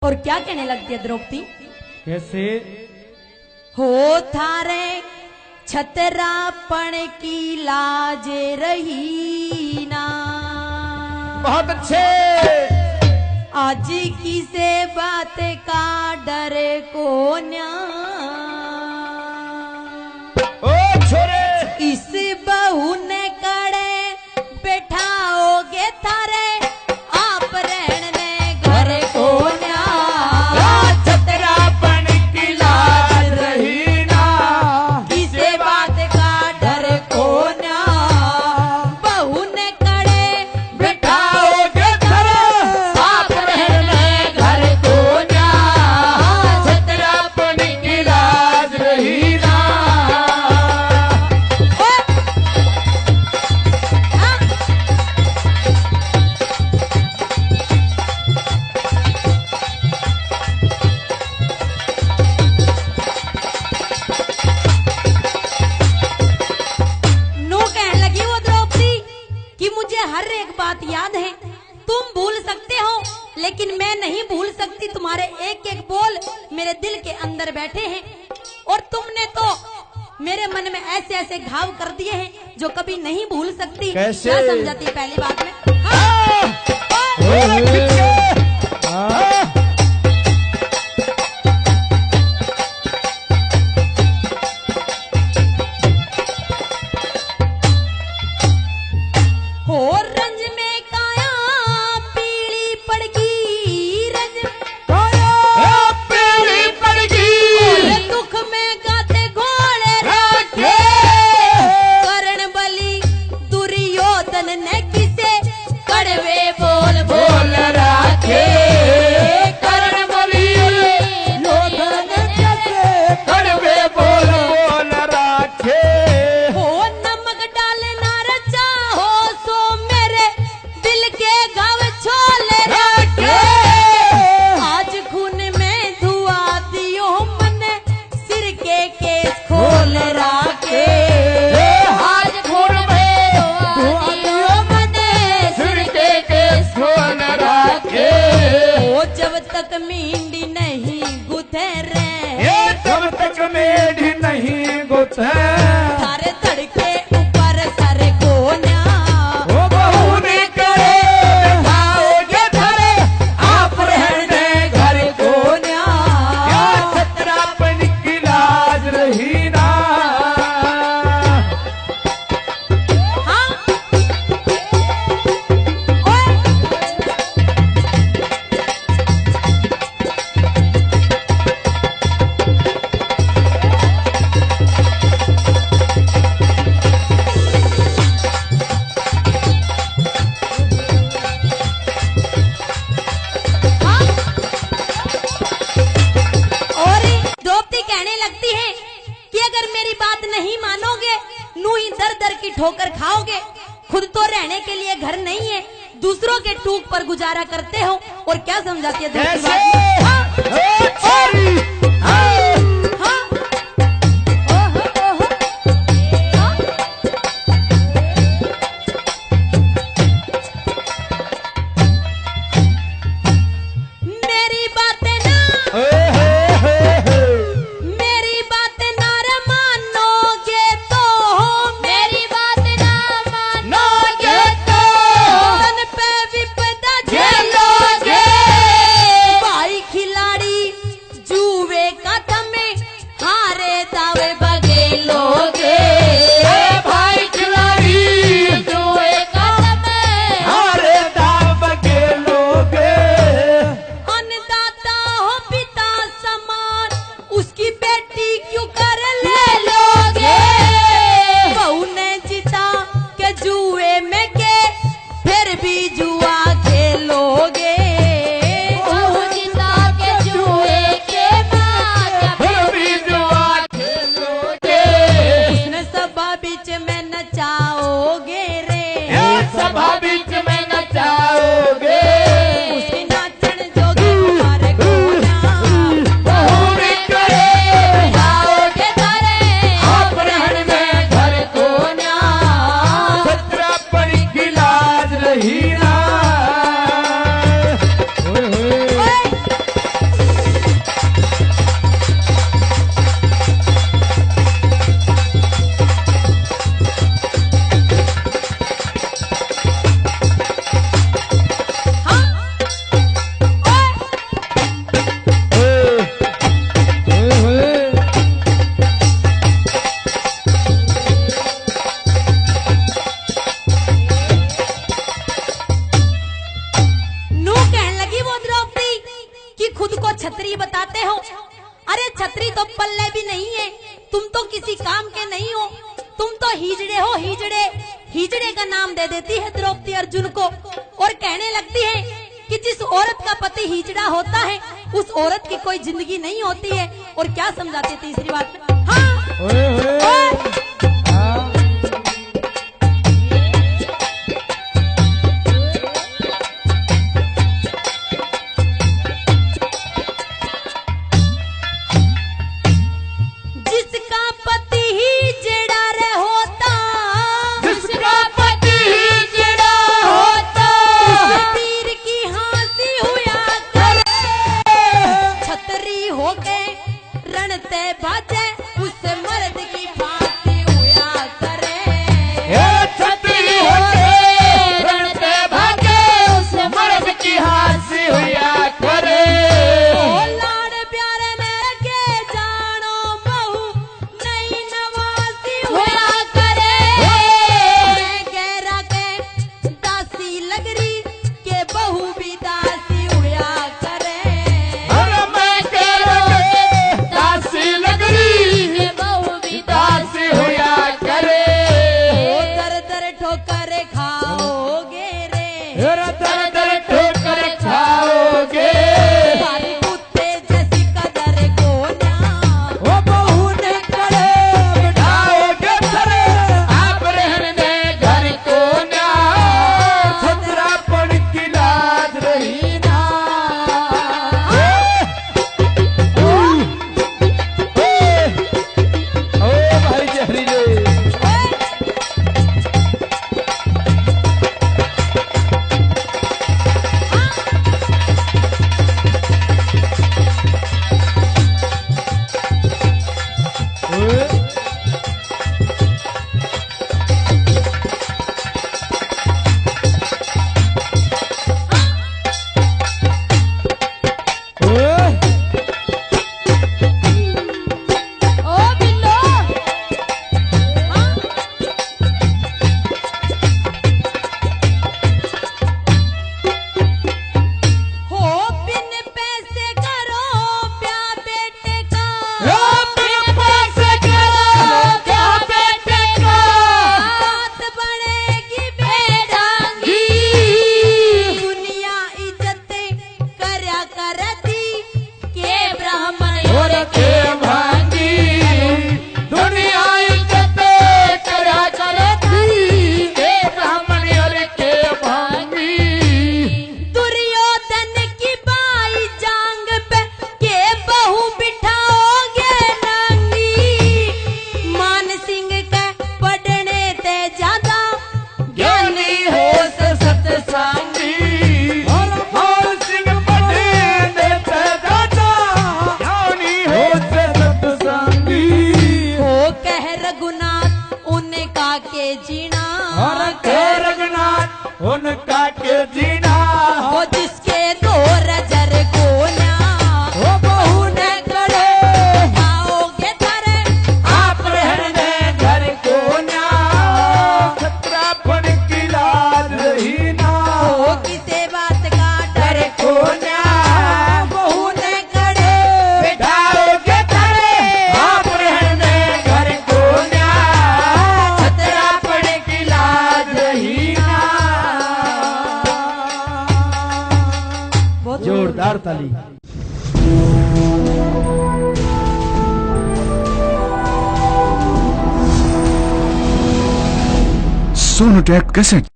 और क्या कहने लगती है द्रौपदी? कैसे? हो थारे छतरापण की लाज रही ना। बहुत अच्छे। आज की से बात का डर को न्या। ओ छोरे, इस बहू ने कड़े बैठाओगे थारे आप रहने घर को न्या। छतरापन की लाज रही ना, किसे बात का डर को न्या। बहू ने कड़े बैठाओगे थारे आप रहने घर को न्या। छतरापन की लाज रही ना। नो कहने लगी वो द्रौपदी कि मुझे हर एक बात याद है। तुम भूल सकते हो लेकिन मैं नहीं भूल सकती। तुम्हारे एक एक बोल मेरे दिल के अंदर बैठे हैं और तुमने तो मेरे मन में ऐसे ऐसे घाव कर दिए हैं जो कभी नहीं भूल सकती। कैसे? क्या समझाती है पहली बात में? हाँ। हो रंज में काया पीली पड़गी रंज पीली पड़गी और दुख में गाते घोड़े राखे। करण बलि दुर्योधन ने किसे कड़वे बोल बोल राखे। करण बलि योधन कैसे कड़वे बोल बोल राखे। हो नमक डाले ना रचा हो सो मेरे दिल के घाव छोले राखे। आज खून में धुआ दियो मन सिर के केस खोल राखे। आज खून में धुआ दियो मन सिर के केस खोल राखे। ओ जब तक मींडी नहीं गुथे रे ये जब तक मेढ़ी नहीं गुथे, थारे धड़के ऊपर सर को न्या। वो बहू ने करे बैठाओगे थारे आप रहने घर को न्या। या छतरापन की लाज रही ना। हाँ? ओए! हाँ? और द्रौपदी कहने लगती है कि अगर मेरी बात नहीं मानोगे नू ही दर दर की ठोकर खाओगे। खुद तो रहने के लिए घर नहीं है, दूसरों के टूक पर गुजारा करते हो। और क्या समझाती है द्रौपदी कैसे? बात? ओ छोरी, हाँ? हाँ? ओहो, ओहो। हाँ? मेरी बातें ना मेरी बात ना रे मानोगे तो मेरी बात ना मानोगे तो तन पे विपदा झेलोगे। भाई को छतरी बताते हो। अरे छतरी तो पल्ले भी नहीं है, तुम तो किसी काम के नहीं हो, तुम तो हिजड़े हो, हिजड़े। हिजड़े का नाम दे देती है द्रौपदी अर्जुन को और कहने लगती है कि जिस औरत का पति हिजड़ा होता है उस औरत की कोई जिंदगी नहीं होती है। और क्या समझाती तीसरी बात, हाँ ओए होए। हाँ। जिसका पति हिजड़ा रे होता, जिसका पति हिजड़ा होता, तीर की हाँसी हुआ करे, छतरी हो गए रणते बाजे, उस मर्द की फांसी हुआ करे। हे छतरी होके रणते भागे, उस मर्द की हांसी हुआ करे। ओ लाड़ प्यार में के जानो बहू नई नवासी हुआ करे। मैं गहरा के दासी लगरी के बहू भी दासी हुआ करे। अरे मैं कह रहा दासी लगरी, के बहू भी दासी हुआ करे। ओ दर दर ठोकर खाओगे रे, हेरा दर दर ठोकर खाओगे। सारी कुत्ते जैसी कदर को ना। ओ बहू ने करे बिठाओगे थरे, आप रहने घर को ना, छतरापन की लाज रही ना। ओ भाई जहरीले। ओ बिल्लो, हाँ? हो बिन पैसे करो प्यार बेटे का, बात बढ़ेगी बेढंगी। दुनिया इज्जत करया करती के ब्राह्मण और के दुनिया इज्जत करा करती, के ब्राह्मण और के भांगी। दुर्योधन की बाई जांग पे के बहू बिठाओगे नंगी। मान सिंह के पढ़ने ते ज्यादा ज्ञानी हो सत्संगी, और माल सिंह पढ़े देते दादा, ज्ञानी हो सत्संगी। हो कह रघुनाथ उनका के जीना, और के रघुनाथ उनका के जीना। वो जिसके दो रजर को ना। ओ बहू ने करे आओगे थरे, आप रहने घर को ना, छतरापन की लाज रही ना। हो किसे बात का घर डर को ना, बहू ने करे। बिठाओगे थरे, आप रहने घर को ना, छतरापन की लाज रही ना। बहुत जोरदार ताली। सोनोटेक कैसेट।